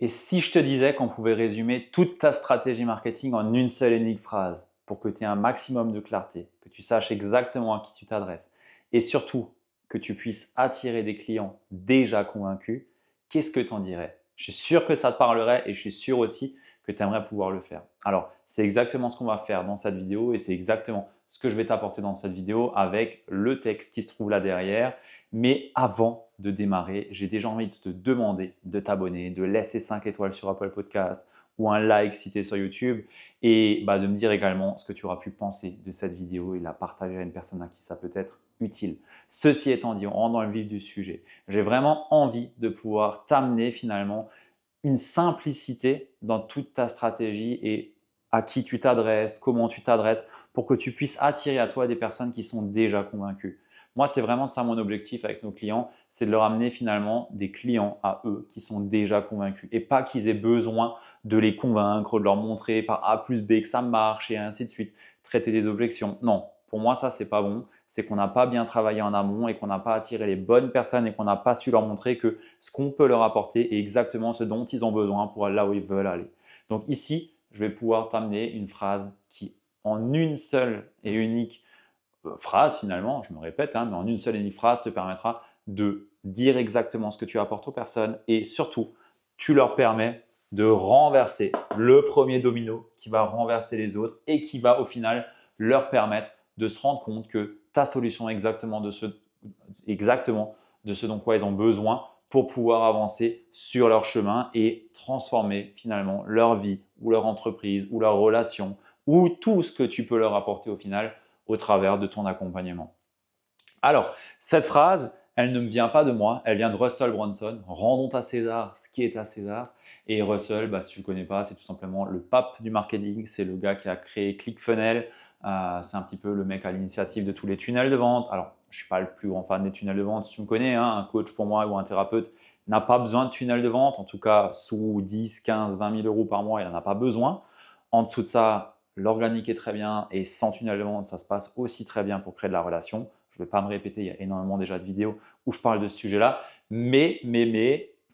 Et si je te disais qu'on pouvait résumer toute ta stratégie marketing en une seule et unique phrase pour que tu aies un maximum de clarté, que tu saches exactement à qui tu t'adresses et surtout que tu puisses attirer des clients déjà convaincus, qu'est-ce que tu en dirais? Je suis sûr que ça te parlerait et je suis sûr aussi que tu aimerais pouvoir le faire. Alors, c'est exactement ce qu'on va faire dans cette vidéo et c'est exactement ce que je vais t'apporter dans cette vidéo avec le texte qui se trouve là derrière. Mais avant de démarrer, j'ai déjà envie de te demander de t'abonner, de laisser 5 étoiles sur Apple Podcast ou un like si tu es sur YouTube et de me dire également ce que tu auras pu penser de cette vidéo et la partager à une personne à qui ça peut être utile. Ceci étant dit, on rentre dans le vif du sujet. J'ai vraiment envie de pouvoir t'amener finalement une simplicité dans toute ta stratégie et à qui tu t'adresses, comment tu t'adresses, pour que tu puisses attirer à toi des personnes qui sont déjà convaincues. Moi, c'est vraiment ça mon objectif avec nos clients, c'est de leur amener finalement des clients à eux qui sont déjà convaincus et pas qu'ils aient besoin de les convaincre, de leur montrer par A plus B que ça marche et ainsi de suite, traiter des objections. Non, pour moi, ça, c'est pas bon. C'est qu'on n'a pas bien travaillé en amont et qu'on n'a pas attiré les bonnes personnes et qu'on n'a pas su leur montrer que ce qu'on peut leur apporter est exactement ce dont ils ont besoin pour aller là où ils veulent aller. Donc ici, je vais pouvoir t'amener une phrase qui, en une seule et unique phrase finalement, je me répète, mais en une seule et unique phrase te permettra de dire exactement ce que tu apportes aux personnes et surtout, tu leur permets de renverser le premier domino qui va renverser les autres et qui va au final leur permettre de se rendre compte que ta solution est exactement de ce dont quoi ils ont besoin pour pouvoir avancer sur leur chemin et transformer finalement leur vie ou leur entreprise ou leur relation ou tout ce que tu peux leur apporter au final au travers de ton accompagnement. Alors, cette phrase, elle ne me vient pas de moi, elle vient de Russell Brunson. Rendons à César ce qui est à César. Et Russell, si tu ne le connais pas, c'est tout simplement le pape du marketing. C'est le gars qui a créé ClickFunnels. C'est un petit peu le mec à l'initiative de tous les tunnels de vente. Alors, je ne suis pas le plus grand fan des tunnels de vente, si tu me connais. Un coach pour moi ou un thérapeute n'a pas besoin de tunnels de vente. En tout cas, sous 10, 15, 20 000 euros par mois, il n'en a pas besoin. En dessous de ça, l'organique est très bien et sans tunnel de vente, ça se passe aussi très bien pour créer de la relation. Je ne vais pas me répéter, il y a énormément déjà de vidéos où je parle de ce sujet-là. Mais,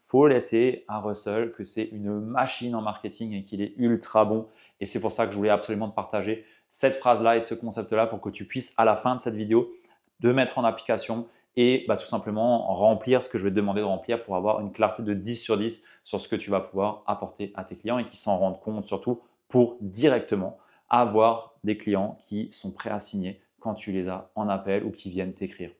faut laisser à Russell que c'est une machine en marketing et qu'il est ultra bon. Et c'est pour ça que je voulais absolument te partager cette phrase-là et ce concept-là pour que tu puisses, à la fin de cette vidéo, de mettre en application et tout simplement remplir ce que je vais te demander de remplir pour avoir une clarté de 10 sur 10 sur ce que tu vas pouvoir apporter à tes clients et qui s'en rendent compte surtout pour directement avoir des clients qui sont prêts à signer quand tu les as en appel ou qui viennent t'écrire.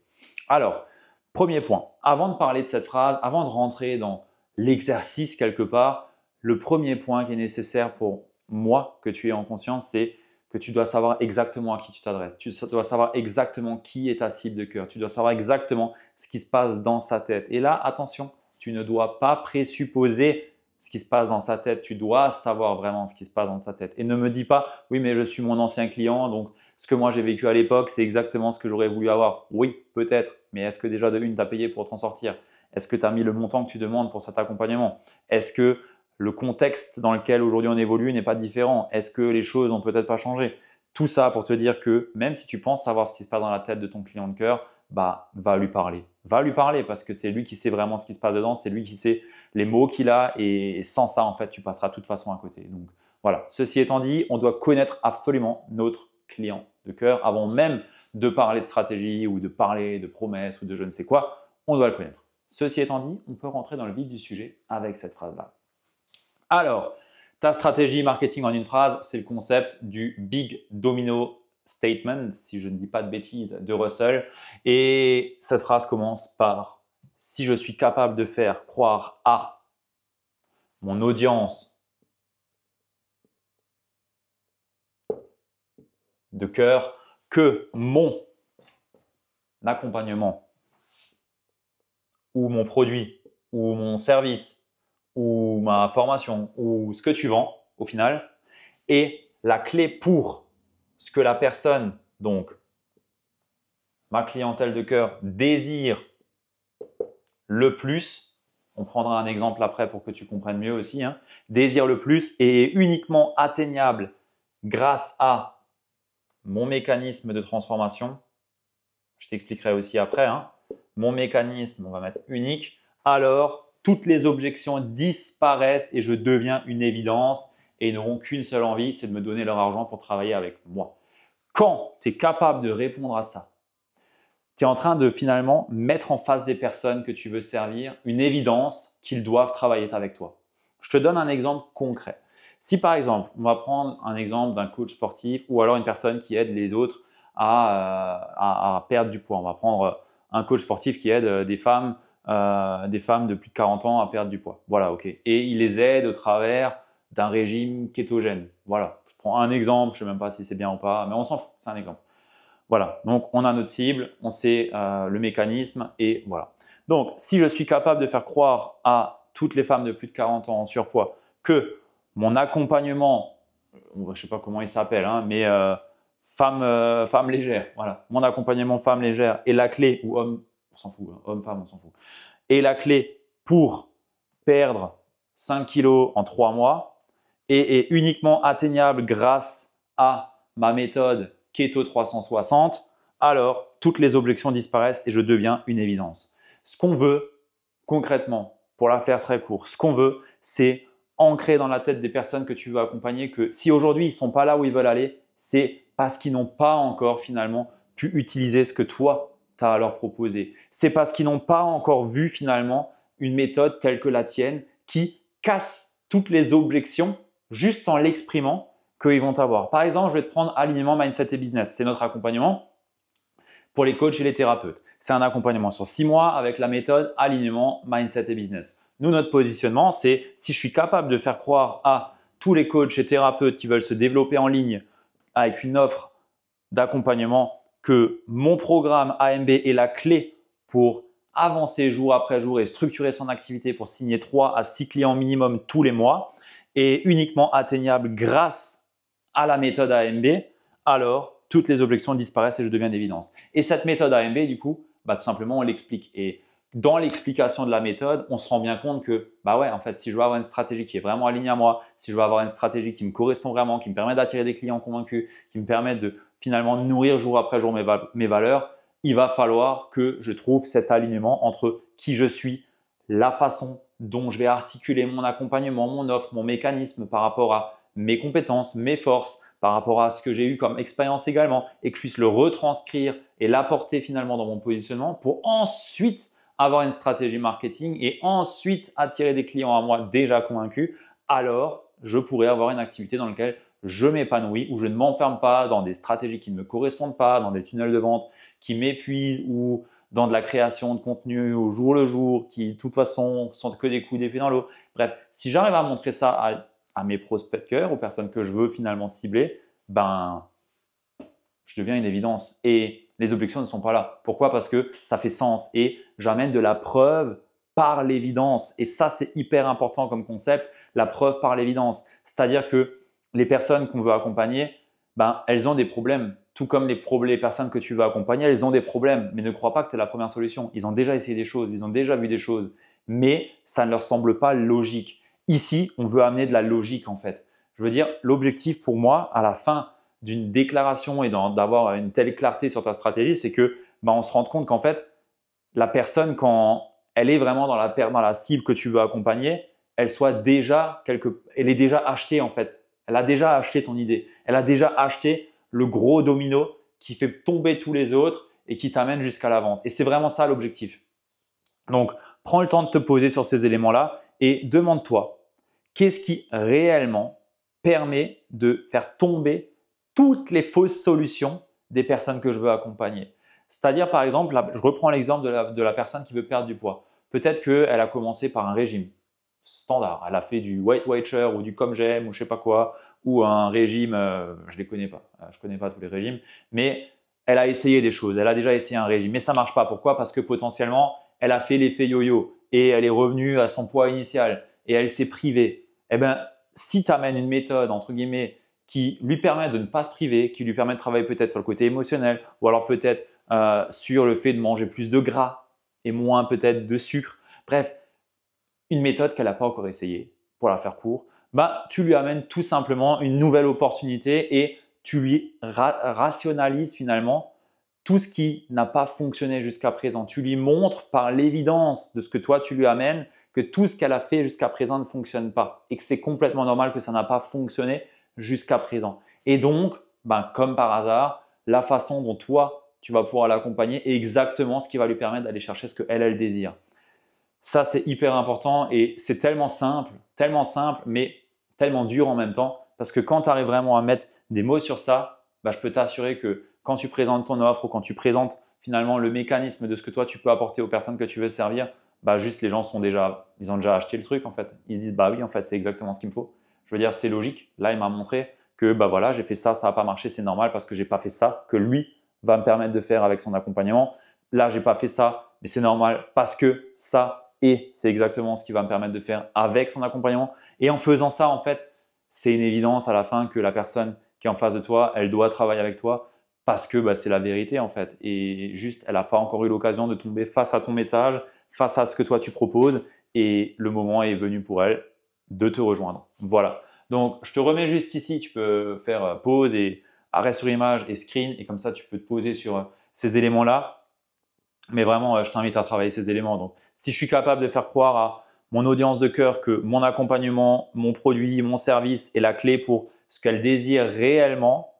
Alors, premier point, avant de parler de cette phrase, avant de rentrer dans l'exercice quelque part, le premier point qui est nécessaire pour moi que tu aies en conscience, c'est que tu dois savoir exactement à qui tu t'adresses. Tu dois savoir exactement qui est ta cible de cœur. Tu dois savoir exactement ce qui se passe dans sa tête. Et là, attention, tu ne dois pas présupposer ce qui se passe dans sa tête. Tu dois savoir vraiment ce qui se passe dans sa tête. Et ne me dis pas, oui, mais je suis mon ancien client, donc ce que moi j'ai vécu à l'époque, c'est exactement ce que j'aurais voulu avoir. Oui, peut-être, mais est-ce que déjà de une, tu as payé pour t'en sortir? Est-ce que tu as mis le montant que tu demandes pour cet accompagnement? Est-ce que le contexte dans lequel aujourd'hui on évolue n'est pas différent? Est-ce que les choses n'ont peut-être pas changé? Tout ça pour te dire que même si tu penses savoir ce qui se passe dans la tête de ton client de cœur, va lui parler. Va lui parler parce que c'est lui qui sait vraiment ce qui se passe dedans, c'est lui qui sait les mots qu'il a et sans ça, en fait, tu passeras de toute façon à côté. Donc voilà, ceci étant dit, on doit connaître absolument notre client de cœur avant même de parler de stratégie ou de parler de promesses ou de je ne sais quoi, on doit le connaître. Ceci étant dit, on peut rentrer dans le vif du sujet avec cette phrase-là. Alors, ta stratégie marketing en une phrase, c'est le concept du Big Domino Statement, si je ne dis pas de bêtises, de Russell. Et cette phrase commence par « Si je suis capable de faire croire à mon audience de cœur que mon accompagnement ou mon produit ou mon service ou ma formation ou ce que tu vends au final est la clé pour ce que la personne, donc ma clientèle de cœur, désire le plus. On prendra un exemple après pour que tu comprennes mieux aussi. Désire le plus et est uniquement atteignable grâce à mon mécanisme de transformation. Je t'expliquerai aussi après. Mon mécanisme, on va mettre unique. Alors, toutes les objections disparaissent et je deviens une évidence et ils n'auront qu'une seule envie, c'est de me donner leur argent pour travailler avec moi. Quand tu es capable de répondre à ça, tu es en train de finalement mettre en face des personnes que tu veux servir une évidence qu'ils doivent travailler avec toi. Je te donne un exemple concret. Si par exemple, on va prendre un exemple d'un coach sportif ou alors une personne qui aide les autres à perdre du poids. On va prendre un coach sportif qui aide des femmes de plus de 40 ans à perdre du poids. Voilà, ok. Et il les aide au travers d'un régime kétogène. Voilà, je prends un exemple, je ne sais même pas si c'est bien ou pas, mais on s'en fout, c'est un exemple. Voilà, donc on a notre cible, on sait le mécanisme et voilà. Donc, si je suis capable de faire croire à toutes les femmes de plus de 40 ans en surpoids que mon accompagnement, je ne sais pas comment il s'appelle, hein, mais femme légère, voilà, mon accompagnement femme légère est la clé, ou homme, on s'en fout, hein, homme-femme, on s'en fout, est la clé pour perdre 5 kilos en 3 mois et est uniquement atteignable grâce à ma méthode Keto 360, alors toutes les objections disparaissent et je deviens une évidence. Ce qu'on veut concrètement, pour la faire très court, ce qu'on veut, c'est ancrer dans la tête des personnes que tu veux accompagner que si aujourd'hui ils ne sont pas là où ils veulent aller, c'est parce qu'ils n'ont pas encore finalement pu utiliser ce que toi, tu as à leur proposer. C'est parce qu'ils n'ont pas encore vu finalement une méthode telle que la tienne qui casse toutes les objections juste en l'exprimant qu'ils vont avoir. Par exemple, je vais te prendre alignement, mindset et business. C'est notre accompagnement pour les coachs et les thérapeutes. C'est un accompagnement sur 6 mois avec la méthode alignement, mindset et business. Nous, notre positionnement, c'est si je suis capable de faire croire à tous les coachs et thérapeutes qui veulent se développer en ligne avec une offre d'accompagnement que mon programme AMB est la clé pour avancer jour après jour et structurer son activité pour signer 3 à 6 clients minimum tous les mois et uniquement atteignable grâce à la méthode AMB, alors toutes les objections disparaissent et je deviens d'évidence. Et cette méthode AMB, du coup, tout simplement, on l'explique. Et dans l'explication de la méthode, on se rend bien compte que, ouais, en fait, si je veux avoir une stratégie qui est vraiment alignée à moi, si je veux avoir une stratégie qui me correspond vraiment, qui me permet d'attirer des clients convaincus, qui me permet de finalement nourrir jour après jour mes valeurs, il va falloir que je trouve cet alignement entre qui je suis, la façon dont je vais articuler mon accompagnement, mon offre, mon mécanisme par rapport à mes compétences, mes forces, par rapport à ce que j'ai eu comme expérience également et que je puisse le retranscrire et l'apporter finalement dans mon positionnement pour ensuite avoir une stratégie marketing et ensuite attirer des clients à moi déjà convaincus, alors je pourrais avoir une activité dans laquelle je m'épanouis, où je ne m'enferme pas dans des stratégies qui ne me correspondent pas, dans des tunnels de vente qui m'épuisent ou dans de la création de contenu au jour le jour qui de toute façon sont que des coups d'épée dans l'eau. Bref, si j'arrive à montrer ça à mes prospecteurs, aux personnes que je veux finalement cibler, je deviens une évidence. Et les objections ne sont pas là. Pourquoi? Parce que ça fait sens et j'amène de la preuve par l'évidence. Et ça, c'est hyper important comme concept, la preuve par l'évidence. C'est-à-dire que les personnes qu'on veut accompagner, elles ont des problèmes. Tout comme les personnes que tu veux accompagner, elles ont des problèmes. Mais ne crois pas que tu es la première solution. Ils ont déjà essayé des choses, ils ont déjà vu des choses. Mais ça ne leur semble pas logique. Ici, on veut amener de la logique en fait. Je veux dire, l'objectif pour moi, à la fin d'une déclaration et d'avoir une telle clarté sur ta stratégie, c'est que on se rende compte qu'en fait, la personne, quand elle est vraiment dans la cible que tu veux accompagner, elle est déjà achetée en fait. Elle a déjà acheté ton idée. Elle a déjà acheté le gros domino qui fait tomber tous les autres et qui t'amène jusqu'à la vente. Et c'est vraiment ça l'objectif. Donc, prends le temps de te poser sur ces éléments-là et demande-toi qu'est-ce qui réellement permet de faire tomber toutes les fausses solutions des personnes que je veux accompagner. C'est-à-dire, par exemple, là, je reprends l'exemple de la personne qui veut perdre du poids. Peut-être qu'elle a commencé par un régime standard. Elle a fait du Weight Watcher ou du Comme J'aime ou je ne sais pas quoi, ou un régime, je ne les connais pas. Je ne connais pas tous les régimes, mais elle a essayé des choses. Elle a déjà essayé un régime, mais ça ne marche pas. Pourquoi? Parce que potentiellement, elle a fait l'effet yo-yo et elle est revenue à son poids initial et elle s'est privée. Eh bien, si tu amènes une méthode, entre guillemets, qui lui permet de ne pas se priver, qui lui permet de travailler peut-être sur le côté émotionnel ou alors peut-être sur le fait de manger plus de gras et moins peut-être de sucre. Bref, une méthode qu'elle n'a pas encore essayée, pour la faire court, tu lui amènes tout simplement une nouvelle opportunité et tu lui rationalises finalement tout ce qui n'a pas fonctionné jusqu'à présent. Tu lui montres par l'évidence de ce que toi tu lui amènes que tout ce qu'elle a fait jusqu'à présent ne fonctionne pas et que c'est complètement normal que ça n'a pas fonctionné jusqu'à présent. Et donc, comme par hasard, la façon dont toi, tu vas pouvoir l'accompagner est exactement ce qui va lui permettre d'aller chercher ce qu'elle, elle désire. Ça, c'est hyper important et c'est tellement simple, mais tellement dur en même temps parce que quand tu arrives vraiment à mettre des mots sur ça, je peux t'assurer que quand tu présentes ton offre ou quand tu présentes finalement le mécanisme de ce que toi, tu peux apporter aux personnes que tu veux servir, juste les gens ils ont déjà acheté le truc en fait. Ils se disent oui, en fait, c'est exactement ce qu'il me faut. Je veux dire, c'est logique. Là, il m'a montré que voilà, j'ai fait ça n'a pas marché, c'est normal parce que j'ai pas fait ça que lui va me permettre de faire avec son accompagnement. Là, j'ai pas fait ça, mais c'est normal parce que ça et c'est exactement ce qui va me permettre de faire avec son accompagnement. Et en faisant ça, en fait, c'est une évidence à la fin que la personne qui est en face de toi, elle doit travailler avec toi parce que c'est la vérité en fait. Et juste, elle n'a pas encore eu l'occasion de tomber face à ton message, face à ce que toi tu proposes et le moment est venu pour elle de te rejoindre. Voilà. Donc, je te remets juste ici, tu peux faire pause et arrêt sur image et screen et comme ça, tu peux te poser sur ces éléments-là. Mais vraiment, je t'invite à travailler ces éléments. Donc, si je suis capable de faire croire à mon audience de cœur que mon accompagnement, mon produit, mon service est la clé pour ce qu'elle désire réellement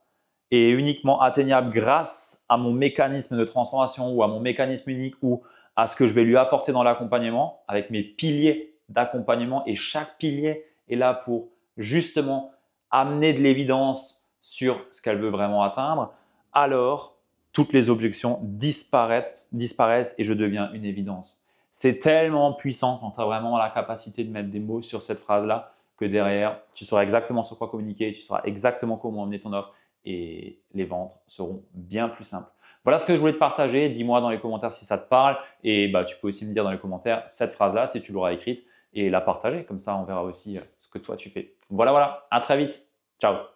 et uniquement atteignable grâce à mon mécanisme de transformation ou à mon mécanisme unique ou à ce que je vais lui apporter dans l'accompagnement avec mes piliers d'accompagnement et chaque pilier est là pour justement amener de l'évidence sur ce qu'elle veut vraiment atteindre, alors toutes les objections disparaissent et je deviens une évidence. C'est tellement puissant quand tu as vraiment la capacité de mettre des mots sur cette phrase-là que derrière, tu sauras exactement sur quoi communiquer, tu sauras exactement comment emmener ton offre et les ventes seront bien plus simples. Voilà ce que je voulais te partager. Dis-moi dans les commentaires si ça te parle et tu peux aussi me dire dans les commentaires cette phrase-là si tu l'auras écrite et la partager. Comme ça, on verra aussi ce que toi tu fais. Voilà, à très vite. Ciao.